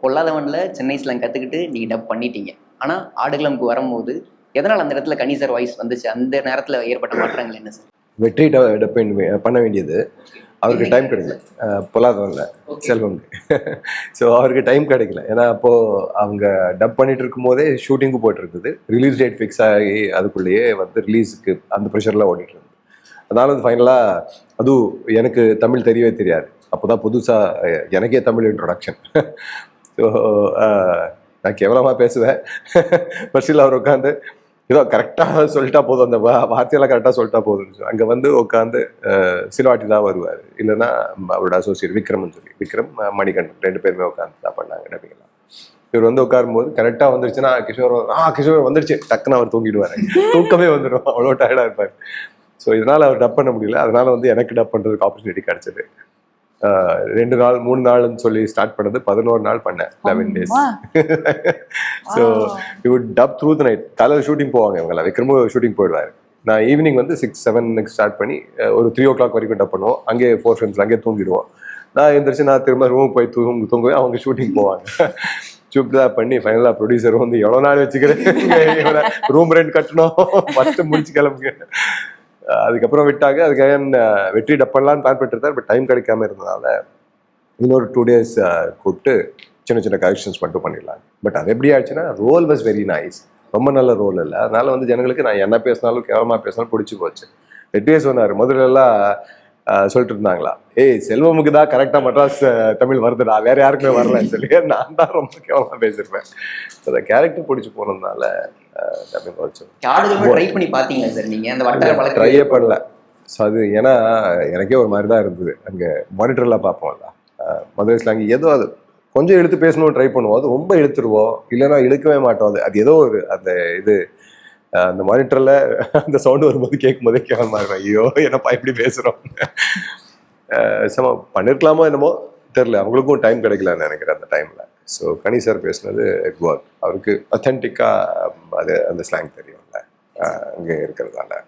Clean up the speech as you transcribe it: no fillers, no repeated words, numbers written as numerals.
பொல்லாதவன்ல Chennai slang கற்றுக்கிட்டு நீங்கள் dub பண்ணிட்டீங்க. ஆனால் ஆடுகளம்க்கு வரும்போது எதனால் அந்த இடத்துல கனி சார் வாய்ஸ் வந்துச்சு? அந்த நேரத்தில் ஏற்பட்ட மாற்றங்கள் என்ன சார்? வெற்றி டப் பண்ண வேண்டியது அவருக்கு டைம் கிடைக்கல. பொல்லாதவன்ல செல்வம்க்கு. ஸோ அவருக்கு டைம் கிடைக்கல. ஏன்னா அப்போது அவங்க டப் பண்ணிட்டு இருக்கும் போதே ஷூட்டிங்கும் போயிட்டு இருக்குது. ரிலீஸ் டேட் ஃபிக்ஸ் ஆகி அதுக்குள்ளேயே வந்து ரிலீஸுக்கு அந்த ப்ரெஷர்லாம் ஓடிட்டு இருந்தது. அதனால வந்து ஃபைனலாக அதுவும் எனக்கு தமிழ் தெரியவே தெரியாது. அப்போ தான் புதுசாக எனக்கே தமிழ் இன்ட்ரொடக்ஷன். ஸோ நான் கேவலமாக பேசுவேன். பஸ்ஸில் அவர் உட்காந்து ஏதோ கரெக்டாக சொல்லிட்டா போதும், அந்த வார்த்தையெல்லாம் கரெக்டாக சொல்லிட்டா போதும். அங்கே வந்து உட்காந்து சிலவாட்டி தான் வருவார். இல்லைன்னா அவரோட அசோசியேட் விக்ரம்னு சொல்லி, விக்ரம் மணிகண்டன் 2 பேருமே உட்காந்து தான் பண்ணாங்க டப்பிங்கெல்லாம். இவர் வந்து உட்காரும்போது கரெக்டாக வந்துருச்சுன்னா கிஷோர் வந்துருச்சு, டக்குன்னு அவர் தூங்கிடுவார். தூக்கமே வந்துடும், அவ்வளோ டயர்டாக இருப்பார். ஸோ இதனால் அவர் டப் பண்ண முடியல. அதனால வந்து எனக்கு டப் பண்ணுறதுக்கு ஆப்பர்ச்சுனிட்டி கிடச்சிது. 2 நாள் 3 நாள்னு சொல்லி ஸ்டார்ட் பண்ணது 11 நாள் பண்ணேன், 11 days. So you would dub through the night. காலையில் ஷூட்டிங் போவாங்க இவங்கெல்லாம், விக்ரமும் ஷூட்டிங் போயிடுவார். நான் ஈவினிங் வந்து 6-7 ஸ்டார்ட் பண்ணி ஒரு 3 o'clock வரைக்கும் டப் பண்ணுவோம். அங்கே 4 ஃப்ரெண்ட்ஸ் அங்கே தூங்கிடுவோம். நான் எழுந்திரிச்சு நான் திரும்ப ரூமுக்கு போய் தூங்குவேன். அவங்க ஷூட்டிங் போவாங்க. சூப்பராக பண்ணி ஃபைனலாக ப்ரொடியூசர் வந்து எவ்வளோ நாள் வச்சுக்கிறேன், ரூம் ரெண்ட் கட்டணும், ஃபஸ்ட்டு முடிச்சு கிளம்புங்க. அதுக்கப்புறம் விட்டாங்க. அதுக்காக வெற்றி டப்பெல்லாம் பிளான் பண்ணிட்டு இருந்தார். பட் டைம் கிடைக்காம இருந்ததுனால இன்னொரு 2 days கூப்பிட்டு சின்ன சின்ன கரெக்ஷன்ஸ் மட்டும் பண்ணிடலாம். பட் அது எப்படி ஆச்சுன்னா, ரோல் வாஸ் வெரி நைஸ். ரொம்ப நல்ல ரோல் இல்லை. அதனால வந்து ஜனங்களுக்கு நான் என்ன பேசினாலும் கேவலமாக பேசினாலும் பிடிச்சி போச்சு. வெற்றியே சொன்னார். முதல்லலாம் சொல்லிட்டு இருந்தாங்களா, செல்வமுக்கு தான் கரெக்டாக மெட்ராஸ் தமிழ் வருதுடா, வேற யாருக்குமே வரலன்னு சொல்லி. நான் தான் ரொம்ப கேவலமாக பேசியிருப்பேன். அந்த கேரக்டர் பிடிச்சி போனதுனால ட்ரை பண்ணி பார்த்தீங்களா சார் நீங்க? அந்த வட்டார ட்ரையே பண்ணல. ஸோ அது ஏன்னா எனக்கே ஒரு மாதிரி தான் இருந்தது. அங்கே மானிட்டர்லாம் பார்ப்போம்ல, மதுரை ஸ்லாங் ஏதோ அது கொஞ்சம் இழுத்து பேசணும்னு ட்ரை பண்ணுவோம். அது ரொம்ப இழுத்துருவோம், இல்லைன்னா இழுக்கவே மாட்டோம். அது ஏதோ ஒரு அந்த இது அந்த மானிட்டரில் அந்த சவுண்டு வரும்போது கேட்கும் போதே கேவலமாக இருக்கும். ஐயோ என்னப்பா இப்படி பேசுகிறோம். சம பண்ணிருக்கலாமோ என்னமோ தெரில. அவங்களுக்கும் டைம் கிடைக்கலன்னு நினைக்கிறேன் அந்த டைமில். ஸோ கனி சார் பேசுனது அவருக்கு அத்தென்டிக்காக அது அந்த ஸ்லாங் தெரியும்ல அங்கே இருக்கிறதால.